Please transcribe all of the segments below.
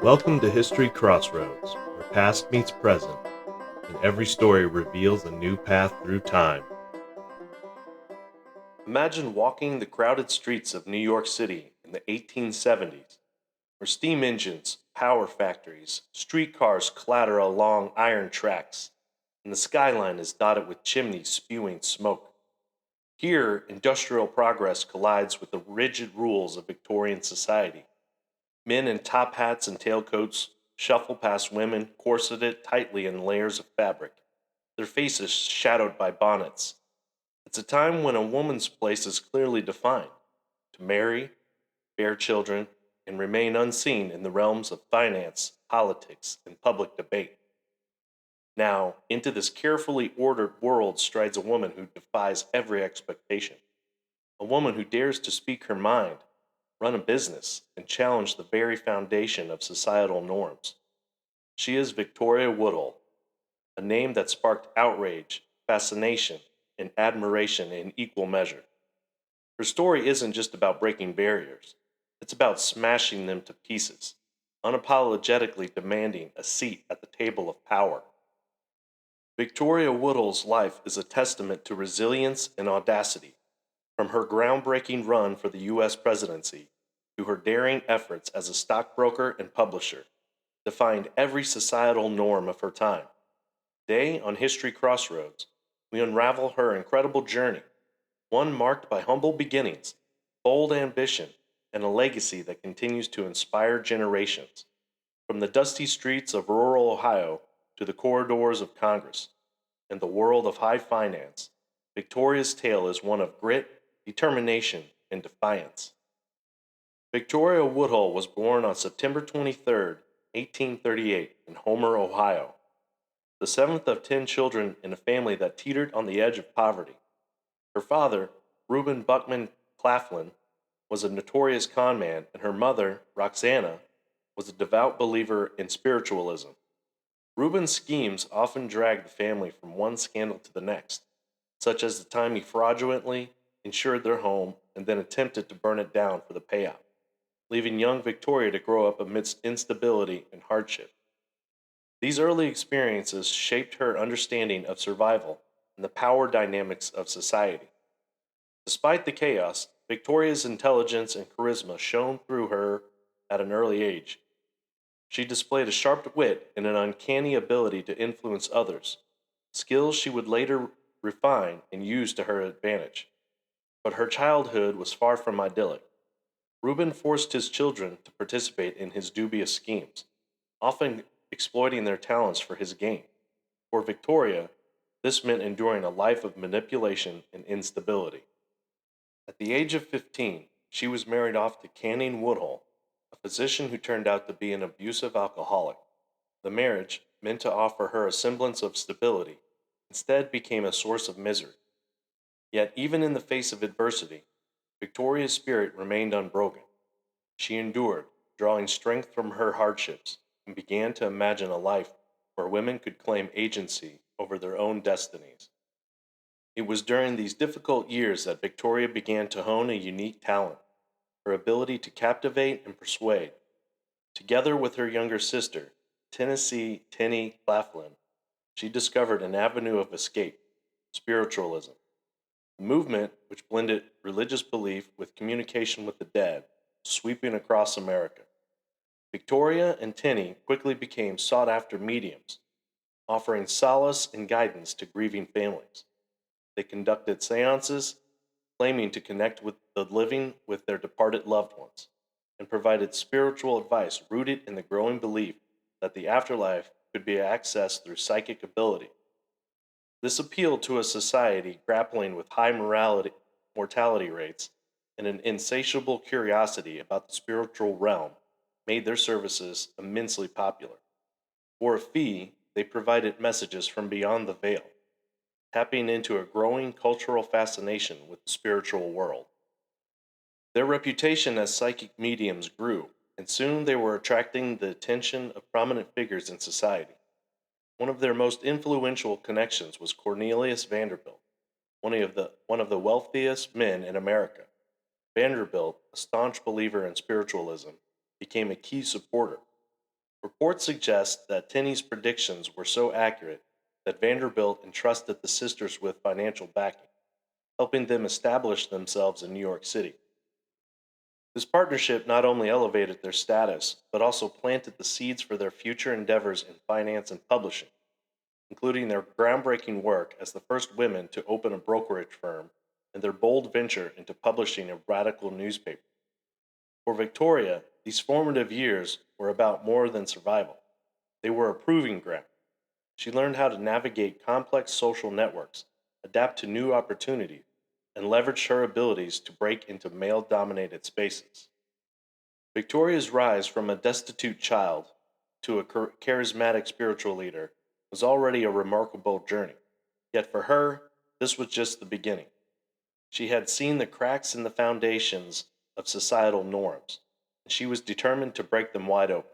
Welcome to History Crossroads, where past meets present, and every story reveals a new path through time. Imagine walking the crowded streets of New York City in the 1870s, where steam engines, power factories, streetcars clatter along iron tracks, and the skyline is dotted with chimneys spewing smoke. Here, industrial progress collides with the rigid rules of Victorian society. Men in top hats and tailcoats shuffle past women corseted tightly in layers of fabric, their faces shadowed by bonnets. It's a time when a woman's place is clearly defined to marry, bear children, and remain unseen in the realms of finance, politics, and public debate. Now, into this carefully ordered world strides a woman who defies every expectation, a woman who dares to speak her mind, run a business, and challenge the very foundation of societal norms. She is Victoria Woodhull, a name that sparked outrage, fascination, and admiration in equal measure. Her story isn't just about breaking barriers, it's about smashing them to pieces, unapologetically demanding a seat at the table of power. Victoria Woodhull's life is a testament to resilience and audacity, from her groundbreaking run for the U.S. presidency to her daring efforts as a stockbroker and publisher, defying every societal norm of her time. Today, on History Crossroads, we unravel her incredible journey, one marked by humble beginnings, bold ambition, and a legacy that continues to inspire generations. From the dusty streets of rural Ohio to the corridors of Congress and the world of high finance, Victoria's tale is one of grit, determination, and defiance. Victoria Woodhull was born on September 23, 1838, in Homer, Ohio, the seventh of 10 children in a family that teetered on the edge of poverty. Her father, Reuben Buckman Claflin, was a notorious conman, and her mother, Roxana, was a devout believer in spiritualism. Reuben's schemes often dragged the family from one scandal to the next, such as the time he fraudulently insured their home and then attempted to burn it down for the payout, leaving young Victoria to grow up amidst instability and hardship. These early experiences shaped her understanding of survival and the power dynamics of society. Despite the chaos, Victoria's intelligence and charisma shone through her at an early age. She displayed a sharp wit and an uncanny ability to influence others, skills she would later refine and use to her advantage. But her childhood was far from idyllic. Reuben forced his children to participate in his dubious schemes, often exploiting their talents for his gain. For Victoria, this meant enduring a life of manipulation and instability. At the age of 15, she was married off to Canning Woodhull, a physician who turned out to be an abusive alcoholic. The marriage, meant to offer her a semblance of stability, instead became a source of misery. Yet, even in the face of adversity, Victoria's spirit remained unbroken. She endured, drawing strength from her hardships, and began to imagine a life where women could claim agency over their own destinies. It was during these difficult years that Victoria began to hone a unique talent, her ability to captivate and persuade. Together with her younger sister, Tennessee Tenny Claflin, she discovered an avenue of escape: spiritualism. The movement, which blended religious belief with communication with the dead, sweeping across America. Victoria and Tenny quickly became sought after mediums, offering solace and guidance to grieving families. They conducted seances, claiming to connect with the living with their departed loved ones, and provided spiritual advice rooted in the growing belief that the afterlife could be accessed through psychic ability. This appealed to a society grappling with high mortality rates, and an insatiable curiosity about the spiritual realm made their services immensely popular. For a fee, they provided messages from beyond the veil, tapping into a growing cultural fascination with the spiritual world. Their reputation as psychic mediums grew, and soon they were attracting the attention of prominent figures in society. One of their most influential connections was Cornelius Vanderbilt, one of the wealthiest men in America. Vanderbilt, a staunch believer in spiritualism, became a key supporter. Reports suggest that Tenney's predictions were so accurate that Vanderbilt entrusted the sisters with financial backing, helping them establish themselves in New York City. This partnership not only elevated their status, but also planted the seeds for their future endeavors in finance and publishing, including their groundbreaking work as the first women to open a brokerage firm and their bold venture into publishing a radical newspaper. For Victoria, these formative years were about more than survival. They were a proving ground. She learned how to navigate complex social networks, adapt to new opportunities, and leverage her abilities to break into male dominated spaces. Victoria's rise from a destitute child to a charismatic spiritual leader was already a remarkable journey. Yet for her, this was just the beginning. She had seen the cracks in the foundations of societal norms, and she was determined to break them wide open.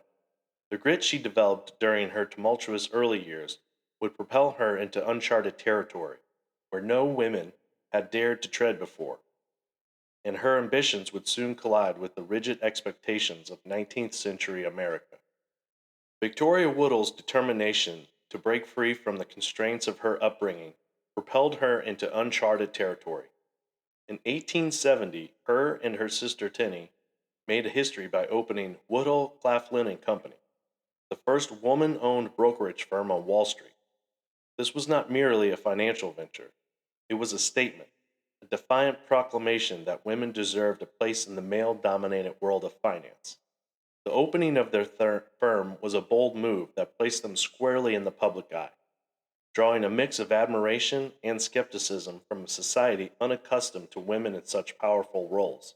The grit she developed during her tumultuous early years would propel her into uncharted territory, where no women had dared to tread before, and her ambitions would soon collide with the rigid expectations of 19th century America. Victoria Woodhull's determination to break free from the constraints of her upbringing propelled her into uncharted territory. In 1870, her and her sister Tenny made a history by opening Woodhull, Claflin and Company, the first woman-owned brokerage firm on Wall Street. This was not merely a financial venture. It was a statement, a defiant proclamation that women deserved a place in the male-dominated world of finance. The opening of their firm was a bold move that placed them squarely in the public eye, drawing a mix of admiration and skepticism from a society unaccustomed to women in such powerful roles.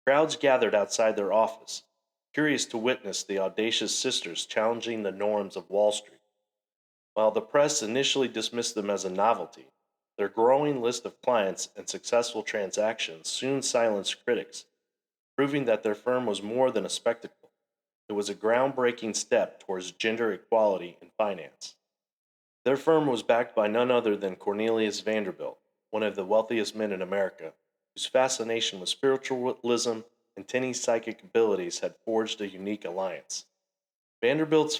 Crowds gathered outside their office, curious to witness the audacious sisters challenging the norms of Wall Street. While the press initially dismissed them as a novelty, their growing list of clients and successful transactions soon silenced critics, proving that their firm was more than a spectacle. It was a groundbreaking step towards gender equality in finance. Their firm was backed by none other than Cornelius Vanderbilt, one of the wealthiest men in America, whose fascination with spiritualism and Tenney's psychic abilities had forged a unique alliance. Vanderbilt's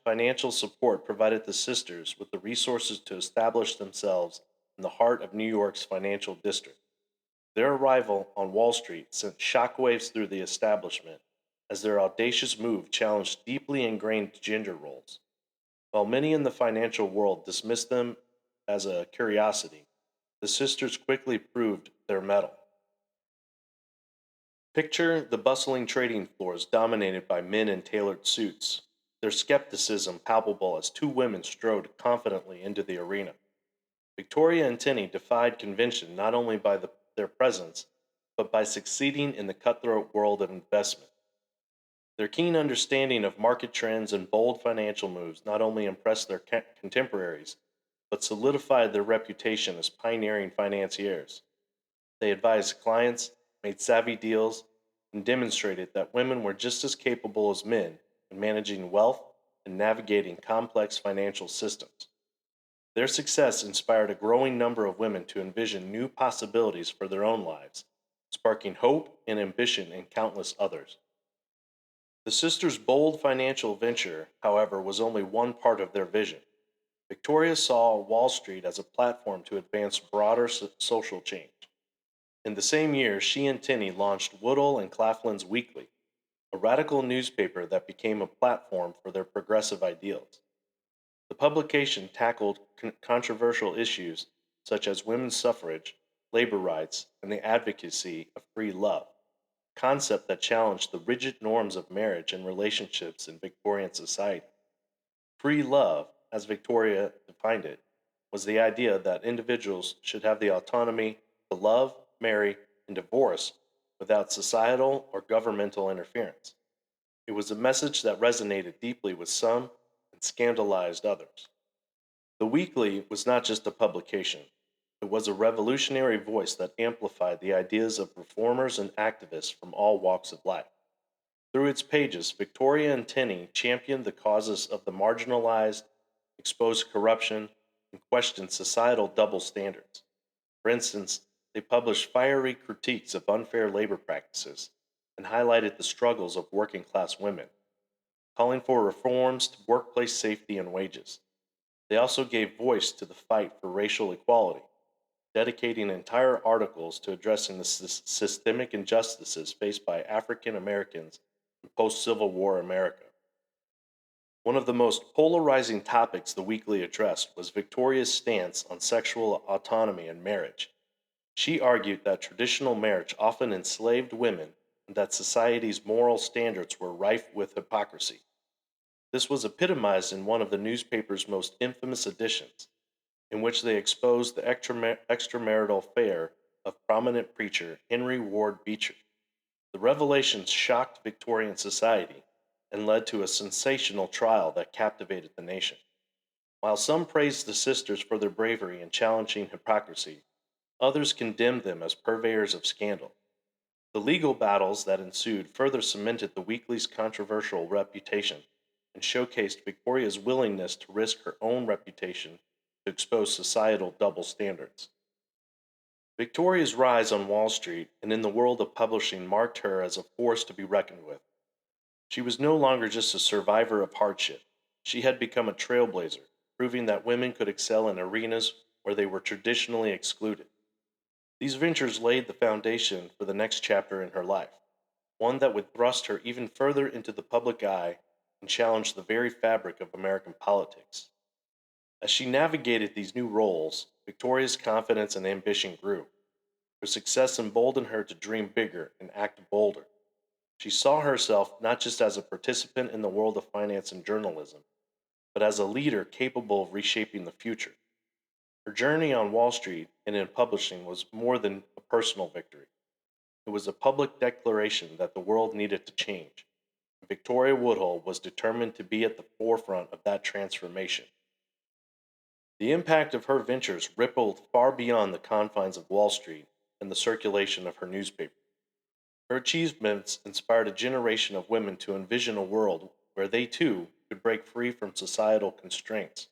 financial support provided the sisters with the resources to establish themselves in the heart of New York's financial district. Their arrival on Wall Street sent shockwaves through the establishment as their audacious move challenged deeply ingrained gender roles. While many in the financial world dismissed them as a curiosity, the sisters quickly proved their mettle. Picture the bustling trading floors dominated by men in tailored suits, their skepticism palpable as two women strode confidently into the arena. Victoria and Tenny defied convention not only by their presence, but by succeeding in the cutthroat world of investment. Their keen understanding of market trends and bold financial moves not only impressed their contemporaries, but solidified their reputation as pioneering financiers. They advised clients, made savvy deals, and demonstrated that women were just as capable as men in managing wealth and navigating complex financial systems. Their success inspired a growing number of women to envision new possibilities for their own lives, sparking hope and ambition in countless others. The sisters' bold financial venture, however, was only one part of their vision. Victoria saw Wall Street as a platform to advance broader social change. In the same year, she and Tinney launched Woodhull and Claflin's Weekly, a radical newspaper that became a platform for their progressive ideals. The publication tackled controversial issues such as women's suffrage, labor rights, and the advocacy of free love, a concept that challenged the rigid norms of marriage and relationships in Victorian society. Free love, as Victoria defined it, was the idea that individuals should have the autonomy to love, marry, and divorce without societal or governmental interference. It was a message that resonated deeply with some and scandalized others. The Weekly was not just a publication, it was a revolutionary voice that amplified the ideas of reformers and activists from all walks of life. Through its pages, Victoria and Tenney championed the causes of the marginalized, exposed corruption, and questioned societal double standards. For instance, they published fiery critiques of unfair labor practices and highlighted the struggles of working class women. calling for reforms to workplace safety and wages. They also gave voice to the fight for racial equality, dedicating entire articles to addressing the systemic injustices faced by African Americans in post Civil War America. One of the most polarizing topics the weekly addressed was Victoria's stance on sexual autonomy and marriage. She argued that traditional marriage often enslaved women and that society's moral standards were rife with hypocrisy. This was epitomized in one of the newspaper's most infamous editions, in which they exposed the extramarital affair of prominent preacher Henry Ward Beecher. The revelations shocked Victorian society and led to a sensational trial that captivated the nation. While some praised the sisters for their bravery in challenging hypocrisy, others condemned them as purveyors of scandal. The legal battles that ensued further cemented the weekly's controversial reputation and showcased Victoria's willingness to risk her own reputation to expose societal double standards. Victoria's rise on Wall Street and in the world of publishing marked her as a force to be reckoned with. She was no longer just a survivor of hardship. She had become a trailblazer, proving that women could excel in arenas where they were traditionally excluded. These ventures laid the foundation for the next chapter in her life, one that would thrust her even further into the public eye and challenge the very fabric of American politics. As she navigated these new roles, Victoria's confidence and ambition grew. Her success emboldened her to dream bigger and act bolder. She saw herself not just as a participant in the world of finance and journalism, but as a leader capable of reshaping the future. Her journey on Wall Street and in publishing was more than a personal victory. It was a public declaration that the world needed to change. And Victoria Woodhull was determined to be at the forefront of that transformation. The impact of her ventures rippled far beyond the confines of Wall Street and the circulation of her newspaper. Her achievements inspired a generation of women to envision a world where they too could break free from societal constraints.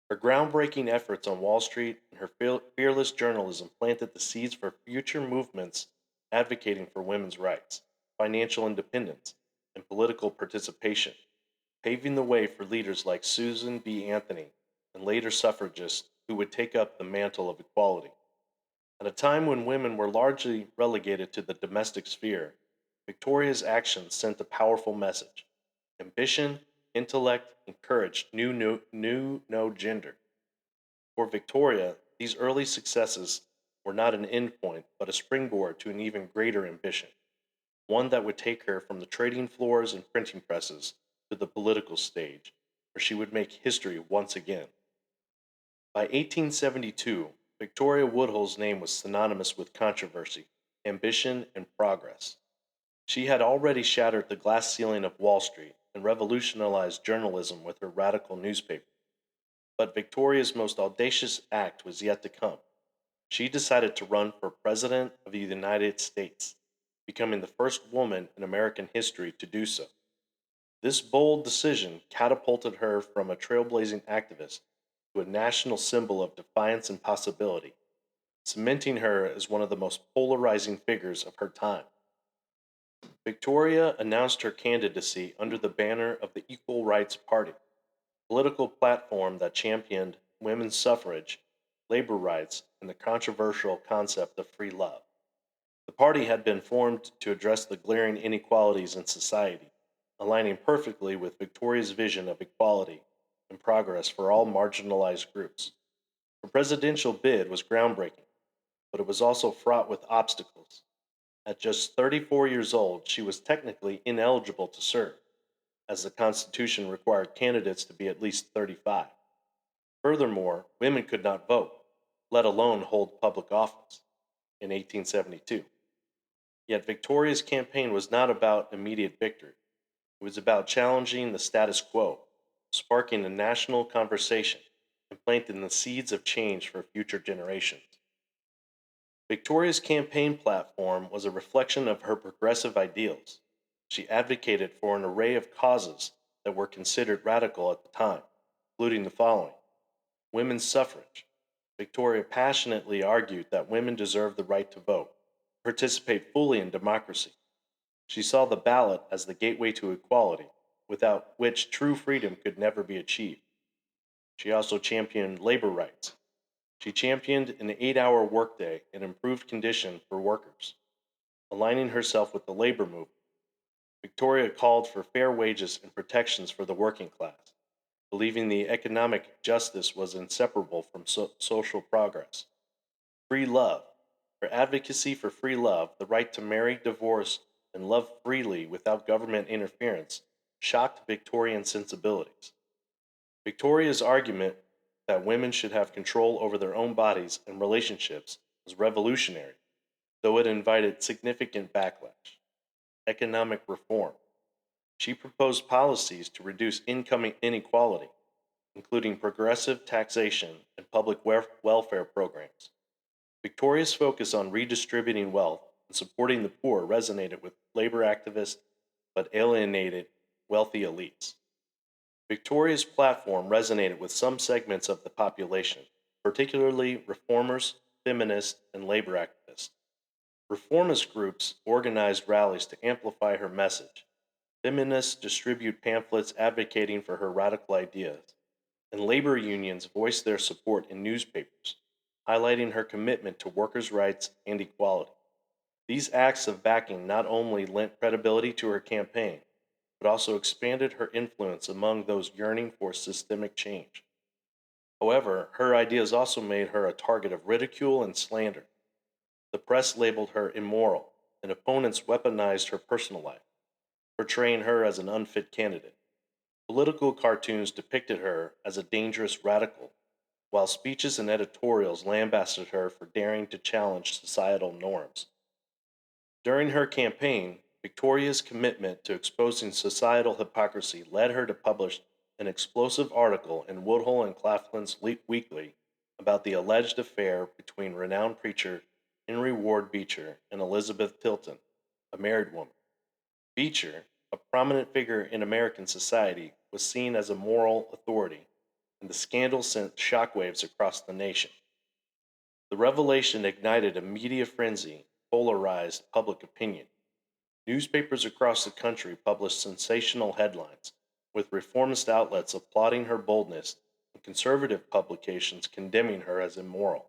Her groundbreaking efforts on Wall Street and her fearless journalism planted the seeds for future movements advocating for women's rights, financial independence, and political participation, paving the way for leaders like Susan B. Anthony and later suffragists who would take up the mantle of equality. At a time when women were largely relegated to the domestic sphere, Victoria's actions sent a powerful message. Ambition, intellect, and courage knew no gender. For Victoria, these early successes were not an endpoint, but a springboard to an even greater ambition, one that would take her from the trading floors and printing presses to the political stage, where she would make history once again. By 1872, Victoria Woodhull's name was synonymous with controversy, ambition, and progress. She had already shattered the glass ceiling of Wall Street and revolutionized journalism with her radical newspaper. But Victoria's most audacious act was yet to come. She decided to run for President of the United States, becoming the first woman in American history to do so. This bold decision catapulted her from a trailblazing activist to a national symbol of defiance and possibility, cementing her as one of the most polarizing figures of her time. Victoria announced her candidacy under the banner of the Equal Rights Party, a political platform that championed women's suffrage, labor rights, and the controversial concept of free love. The party had been formed to address the glaring inequalities in society, aligning perfectly with Victoria's vision of equality and progress for all marginalized groups. Her presidential bid was groundbreaking, but it was also fraught with obstacles. At just 34 years old, she was technically ineligible to serve, as the Constitution required candidates to be at least 35. Furthermore, women could not vote, let alone hold public office, in 1872. Yet Victoria's campaign was not about immediate victory. It was about challenging the status quo, sparking a national conversation, and planting the seeds of change for future generations. Victoria's campaign platform was a reflection of her progressive ideals. She advocated for an array of causes that were considered radical at the time, including the following: women's suffrage. Victoria passionately argued that women deserved the right to vote, participate fully in democracy. She saw the ballot as the gateway to equality, without which true freedom could never be achieved. She also championed labor rights. She championed an 8-hour workday and improved conditions for workers, aligning herself with the labor movement. Victoria called for fair wages and protections for the working class, believing the economic justice was inseparable from social progress. Free love. Her advocacy for free love, the right to marry, divorce, and love freely without government interference, shocked Victorian sensibilities. Victoria's argument that women should have control over their own bodies and relationships was revolutionary, though it invited significant backlash. Economic reform. She proposed policies to reduce income inequality, including progressive taxation and public welfare programs. Victoria's focus on redistributing wealth and supporting the poor resonated with labor activists but alienated wealthy elites. Victoria's platform resonated with some segments of the population, particularly reformers, feminists, and labor activists. Reformist groups organized rallies to amplify her message. Feminists distribute pamphlets advocating for her radical ideas, and labor unions voiced their support in newspapers, highlighting her commitment to workers' rights and equality. These acts of backing not only lent credibility to her campaign, but also expanded her influence among those yearning for systemic change. However, her ideas also made her a target of ridicule and slander. The press labeled her immoral, and opponents weaponized her personal life, portraying her as an unfit candidate. Political cartoons depicted her as a dangerous radical, while speeches and editorials lambasted her for daring to challenge societal norms. During her campaign, Victoria's commitment to exposing societal hypocrisy led her to publish an explosive article in Woodhull and Claflin's Weekly about the alleged affair between renowned preacher Henry Ward Beecher and Elizabeth Tilton, a married woman. Beecher, a prominent figure in American society, was seen as a moral authority, and the scandal sent shockwaves across the nation. The revelation ignited a media frenzy, polarized public opinion. Newspapers across the country published sensational headlines, with reformist outlets applauding her boldness and conservative publications condemning her as immoral.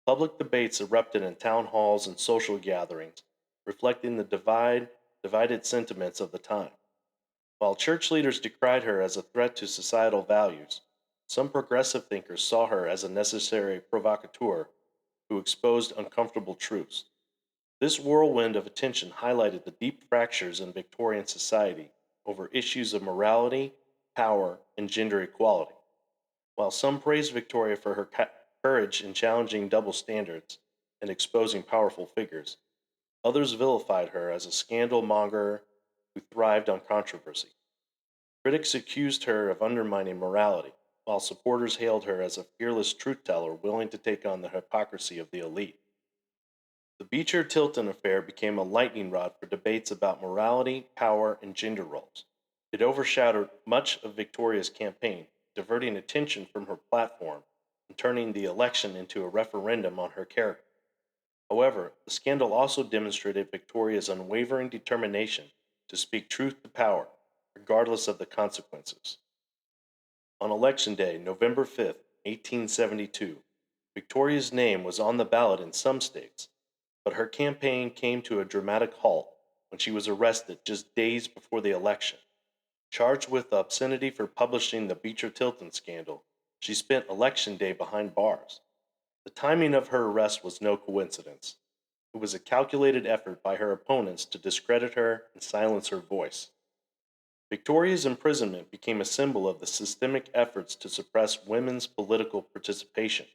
Public debates erupted in town halls and social gatherings, reflecting the divided sentiments of the time. While church leaders decried her as a threat to societal values, some progressive thinkers saw her as a necessary provocateur who exposed uncomfortable truths. This whirlwind of attention highlighted the deep fractures in Victorian society over issues of morality, power, and gender equality. While some praised Victoria for her courage in challenging double standards and exposing powerful figures, others vilified her as a scandal monger who thrived on controversy. Critics accused her of undermining morality, while supporters hailed her as a fearless truth teller willing to take on the hypocrisy of the elite. The Beecher Tilton affair became a lightning rod for debates about morality, power, and gender roles. It overshadowed much of Victoria's campaign, diverting attention from her platform and turning the election into a referendum on her character. However, the scandal also demonstrated Victoria's unwavering determination to speak truth to power, regardless of the consequences. On Election Day, November 5th, 1872, Victoria's name was on the ballot in some states, but her campaign came to a dramatic halt when she was arrested just days before the election. Charged with obscenity for publishing the Beecher Tilton scandal, she spent Election Day behind bars. The timing of her arrest was no coincidence. It was a calculated effort by her opponents to discredit her and silence her voice. Victoria's imprisonment became a symbol of the systemic efforts to suppress women's political participation.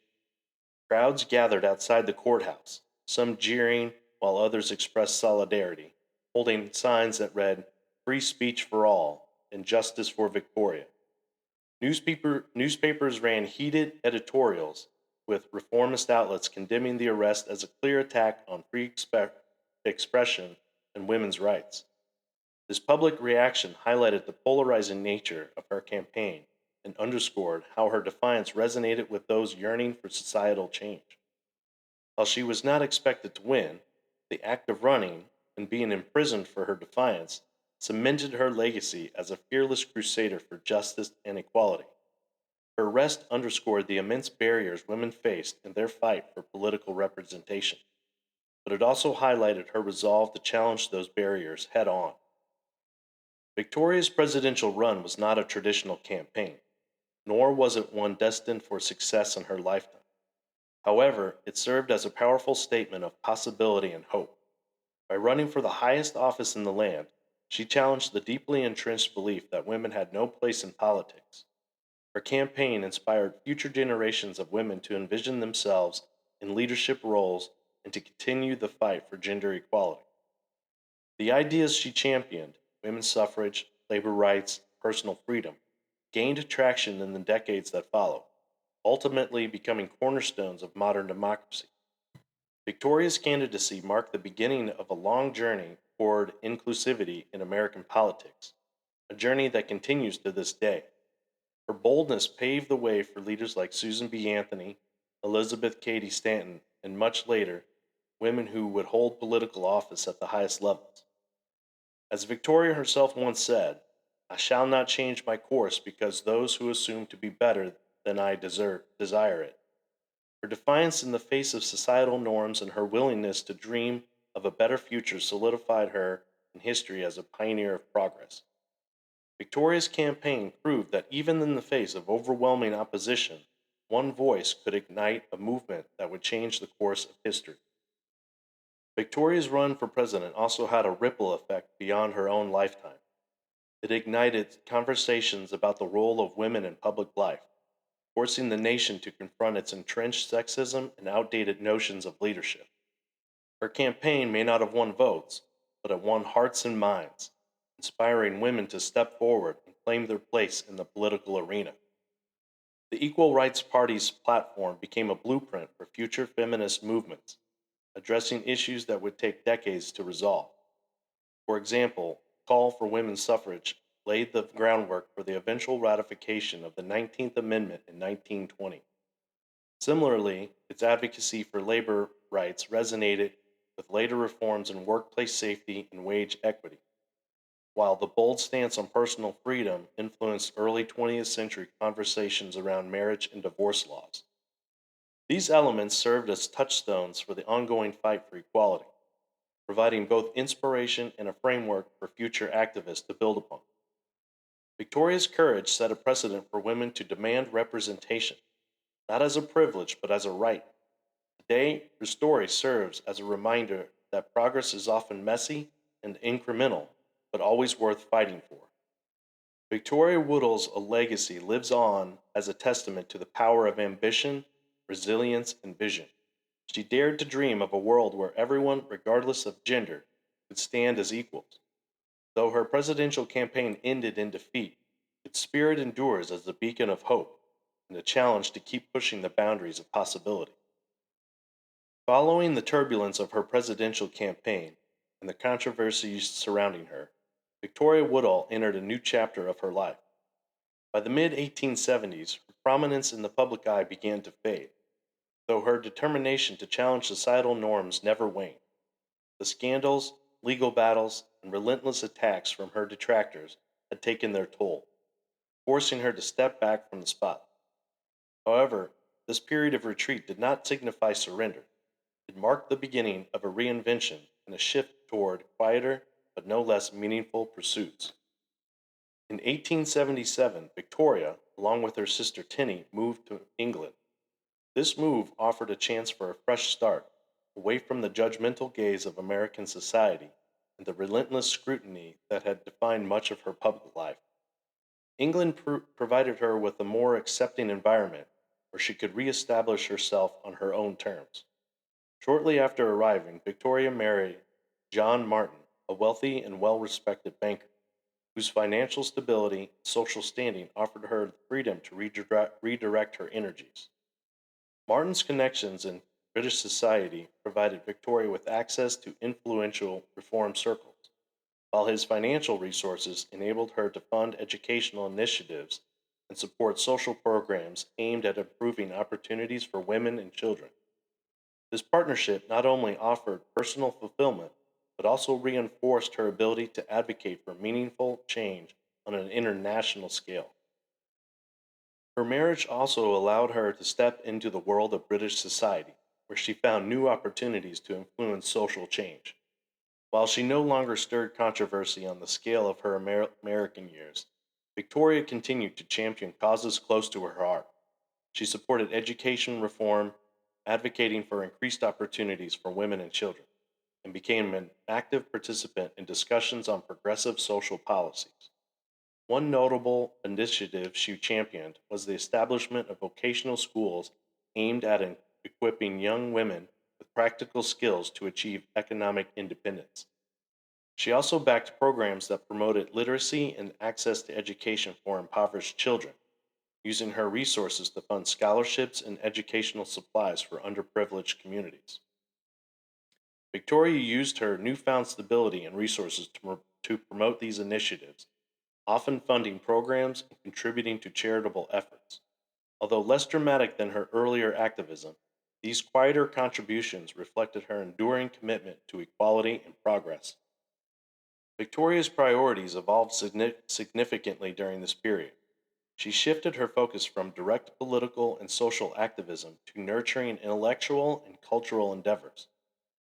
Crowds gathered outside the courthouse, some jeering while others expressed solidarity, holding signs that read, "Free speech for all" and "Justice for Victoria." Newspapers ran heated editorials, with reformist outlets condemning the arrest as a clear attack on free expression and women's rights. This public reaction highlighted the polarizing nature of her campaign and underscored how her defiance resonated with those yearning for societal change. While she was not expected to win, the act of running and being imprisoned for her defiance cemented her legacy as a fearless crusader for justice and equality. Her arrest underscored the immense barriers women faced in their fight for political representation, but it also highlighted her resolve to challenge those barriers head on. Victoria's presidential run was not a traditional campaign, nor was it one destined for success in her lifetime. However, it served as a powerful statement of possibility and hope. By running for the highest office in the land, she challenged the deeply entrenched belief that women had no place in politics. Her campaign inspired future generations of women to envision themselves in leadership roles and to continue the fight for gender equality. The ideas she championed, women's suffrage, labor rights, personal freedom, gained traction in the decades that followed, ultimately becoming cornerstones of modern democracy. Victoria's candidacy marked the beginning of a long journey toward inclusivity in American politics, a journey that continues to this day. Her boldness paved the way for leaders like Susan B. Anthony, Elizabeth Cady Stanton, and much later, women who would hold political office at the highest levels. As Victoria herself once said, I shall not change my course because those who assume to be better than I desire it. Her defiance in the face of societal norms and her willingness to dream of a better future solidified her in history as a pioneer of progress. Victoria's campaign proved that even in the face of overwhelming opposition, one voice could ignite a movement that would change the course of history. Victoria's run for president also had a ripple effect beyond her own lifetime. It ignited conversations about the role of women in public life, forcing the nation to confront its entrenched sexism and outdated notions of leadership. Her campaign may not have won votes, but it won hearts and minds, inspiring women to step forward and claim their place in the political arena. The Equal Rights Party's platform became a blueprint for future feminist movements, addressing issues that would take decades to resolve. For example, the call for women's suffrage laid the groundwork for the eventual ratification of the 19th Amendment in 1920. Similarly, its advocacy for labor rights resonated with later reforms in workplace safety and wage equity, while the bold stance on personal freedom influenced early 20th century conversations around marriage and divorce laws. These elements served as touchstones for the ongoing fight for equality, providing both inspiration and a framework for future activists to build upon. Victoria's courage set a precedent for women to demand representation, not as a privilege but as a right. Today, her story serves as a reminder that progress is often messy and incremental, but always worth fighting for. Victoria Woodhull's legacy lives on as a testament to the power of ambition, resilience, and vision. She dared to dream of a world where everyone, regardless of gender, could stand as equals. Though her presidential campaign ended in defeat, its spirit endures as a beacon of hope and a challenge to keep pushing the boundaries of possibility. Following the turbulence of her presidential campaign and the controversies surrounding her, Victoria Woodhull entered a new chapter of her life. By the mid 1870s, her prominence in the public eye began to fade, though her determination to challenge societal norms never waned. The scandals, legal battles, and relentless attacks from her detractors had taken their toll, forcing her to step back from the spotlight. However, this period of retreat did not signify surrender. It marked the beginning of a reinvention and a shift toward quieter but no less meaningful pursuits. In 1877, Victoria, along with her sister Tinny, moved to England. This move offered a chance for a fresh start, away from the judgmental gaze of American society and the relentless scrutiny that had defined much of her public life. England provided her with a more accepting environment where she could reestablish herself on her own terms. Shortly after arriving, Victoria married John Martin, a wealthy and well respected banker, whose financial stability and social standing offered her the freedom to redirect her energies. Martin's connections in British society provided Victoria with access to influential reform circles, while his financial resources enabled her to fund educational initiatives and support social programs aimed at improving opportunities for women and children. This partnership not only offered personal fulfillment, but also reinforced her ability to advocate for meaningful change on an international scale. Her marriage also allowed her to step into the world of British society, where she found new opportunities to influence social change. While she no longer stirred controversy on the scale of her American years, Victoria continued to champion causes close to her heart. She supported education reform, advocating for increased opportunities for women and children, and became an active participant in discussions on progressive social policies. One notable initiative she championed was the establishment of vocational schools aimed at equipping young women with practical skills to achieve economic independence. She also backed programs that promoted literacy and access to education for impoverished children, using her resources to fund scholarships and educational supplies for underprivileged communities. Victoria used her newfound stability and resources to promote these initiatives, often funding programs and contributing to charitable efforts. Although less dramatic than her earlier activism, these quieter contributions reflected her enduring commitment to equality and progress. Victoria's priorities evolved significantly during this period. She shifted her focus from direct political and social activism to nurturing intellectual and cultural endeavors.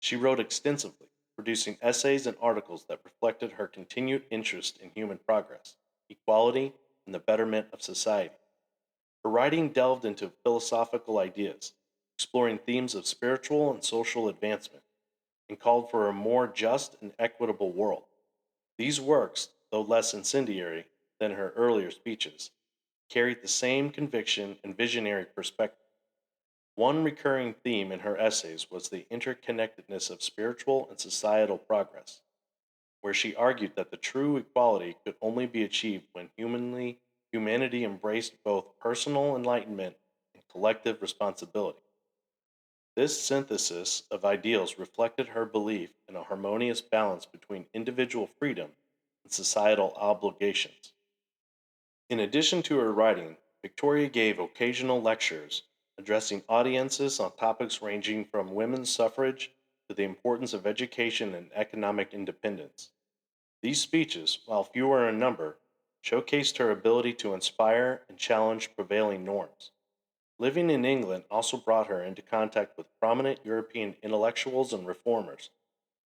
She wrote extensively, producing essays and articles that reflected her continued interest in human progress, equality, and the betterment of society. Her writing delved into philosophical ideas, exploring themes of spiritual and social advancement, and called for a more just and equitable world. These works, though less incendiary than her earlier speeches, carried the same conviction and visionary perspective. One recurring theme in her essays was the interconnectedness of spiritual and societal progress, where she argued that the true equality could only be achieved when humanity embraced both personal enlightenment and collective responsibility. This synthesis of ideals reflected her belief in a harmonious balance between individual freedom and societal obligations. In addition to her writing, Victoria gave occasional lectures addressing audiences on topics ranging from women's suffrage to the importance of education and economic independence. These speeches, while fewer in number, showcased her ability to inspire and challenge prevailing norms. Living in England also brought her into contact with prominent European intellectuals and reformers,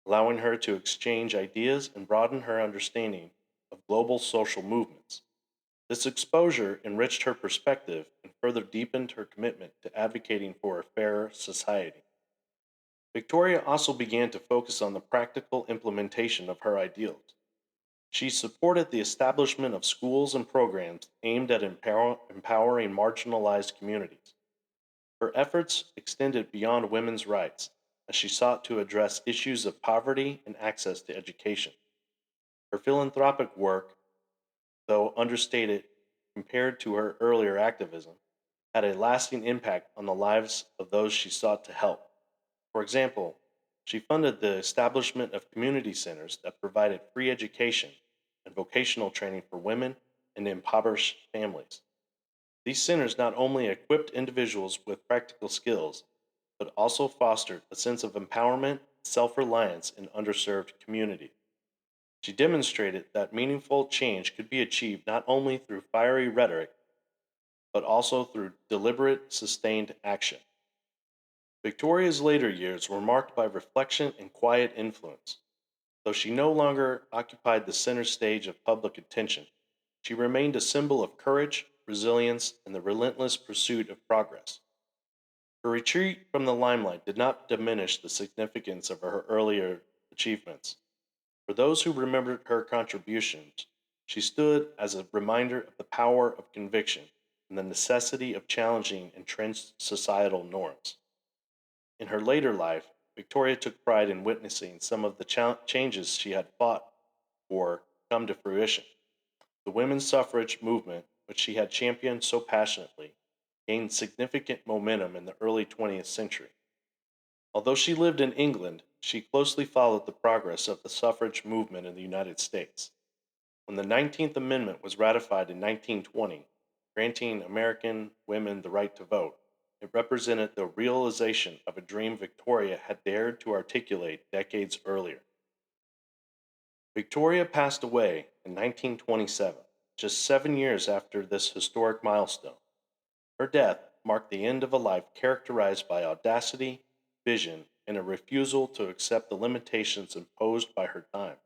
allowing her to exchange ideas and broaden her understanding of global social movements. This exposure enriched her perspective and further deepened her commitment to advocating for a fairer society. Victoria also began to focus on the practical implementation of her ideals. She supported the establishment of schools and programs aimed at empowering marginalized communities. Her efforts extended beyond women's rights as she sought to address issues of poverty and access to education. Her philanthropic work, though understated compared to her earlier activism, had a lasting impact on the lives of those she sought to help. For example, she funded the establishment of community centers that provided free education and vocational training for women and impoverished families. These centers not only equipped individuals with practical skills, but also fostered a sense of empowerment and self reliance in underserved communities. She demonstrated that meaningful change could be achieved not only through fiery rhetoric, but also through deliberate, sustained action. Victoria's later years were marked by reflection and quiet influence. Though she no longer occupied the center stage of public attention, she remained a symbol of courage, resilience, and the relentless pursuit of progress. Her retreat from the limelight did not diminish the significance of her earlier achievements. For those who remembered her contributions, she stood as a reminder of the power of conviction and the necessity of challenging entrenched societal norms. In her later life, Victoria took pride in witnessing some of the changes she had fought for come to fruition. The women's suffrage movement, which she had championed so passionately, gained significant momentum in the early 20th century. Although she lived in England, she closely followed the progress of the suffrage movement in the United States. When the 19th Amendment was ratified in 1920, granting American women the right to vote, it represented the realization of a dream Victoria had dared to articulate decades earlier. Victoria passed away in 1927, just 7 years after this historic milestone. Her death marked the end of a life characterized by audacity, vision, and a refusal to accept the limitations imposed by her time.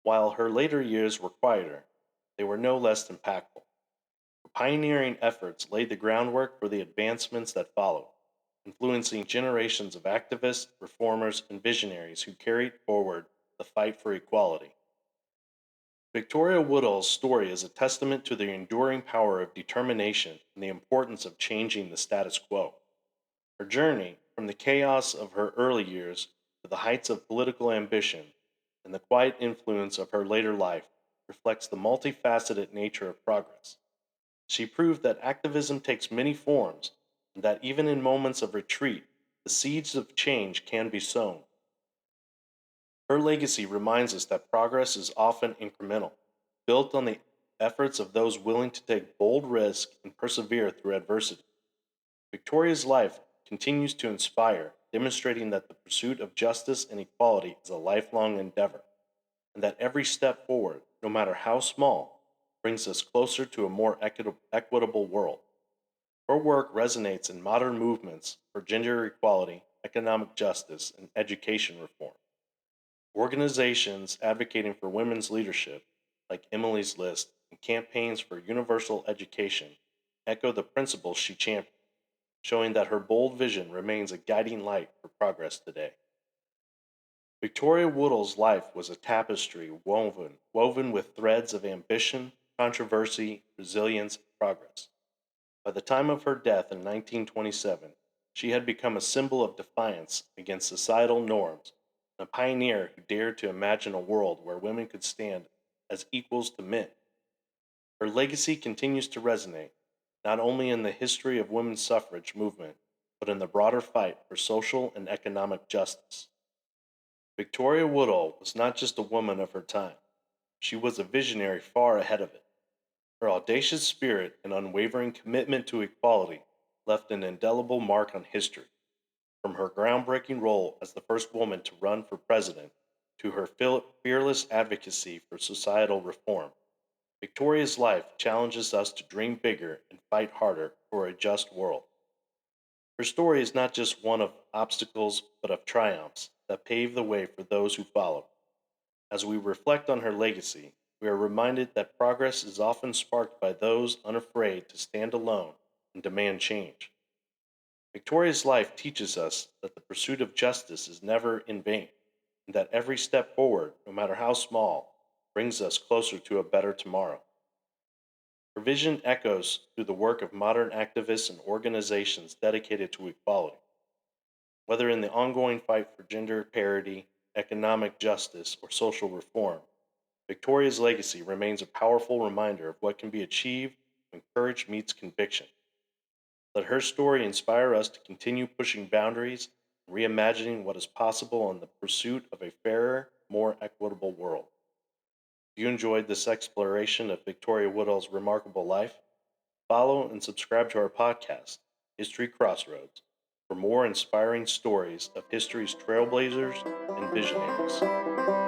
While her later years were quieter, they were no less impactful. Her pioneering efforts laid the groundwork for the advancements that followed, influencing generations of activists, reformers, and visionaries who carried forward the fight for equality. Victoria Woodhull's story is a testament to the enduring power of determination and the importance of changing the status quo. Her journey, from the chaos of her early years to the heights of political ambition and the quiet influence of her later life, reflects the multifaceted nature of progress. She proved that activism takes many forms and that even in moments of retreat, the seeds of change can be sown. Her legacy reminds us that progress is often incremental, built on the efforts of those willing to take bold risks and persevere through adversity. Victoria's life continues to inspire, demonstrating that the pursuit of justice and equality is a lifelong endeavor, and that every step forward, no matter how small, brings us closer to a more equitable world. Her work resonates in modern movements for gender equality, economic justice, and education reform. Organizations advocating for women's leadership, like Emily's List, and campaigns for universal education, echo the principles she championed, showing that her bold vision remains a guiding light for progress today. Victoria Woodhull's life was a tapestry woven with threads of ambition, controversy, resilience, and progress. By the time of her death in 1927, she had become a symbol of defiance against societal norms, and a pioneer who dared to imagine a world where women could stand as equals to men. Her legacy continues to resonate, not only in the history of women's suffrage movement, but in the broader fight for social and economic justice. Victoria Woodhull was not just a woman of her time, she was a visionary far ahead of it. Her audacious spirit and unwavering commitment to equality left an indelible mark on history. From her groundbreaking role as the first woman to run for president to her fearless advocacy for societal reform, Victoria's life challenges us to dream bigger and fight harder for a just world. Her story is not just one of obstacles, but of triumphs that pave the way for those who follow. As we reflect on her legacy, we are reminded that progress is often sparked by those unafraid to stand alone and demand change. Victoria's life teaches us that the pursuit of justice is never in vain, and that every step forward, no matter how small, brings us closer to a better tomorrow. Her vision echoes through the work of modern activists and organizations dedicated to equality. Whether in the ongoing fight for gender parity, economic justice, or social reform, Victoria's legacy remains a powerful reminder of what can be achieved when courage meets conviction. Let her story inspire us to continue pushing boundaries and reimagining what is possible in the pursuit of a fairer, more equitable world. If you enjoyed this exploration of Victoria Woodhull's remarkable life, follow and subscribe to our podcast, History Crossroads, for more inspiring stories of history's trailblazers and visionaries.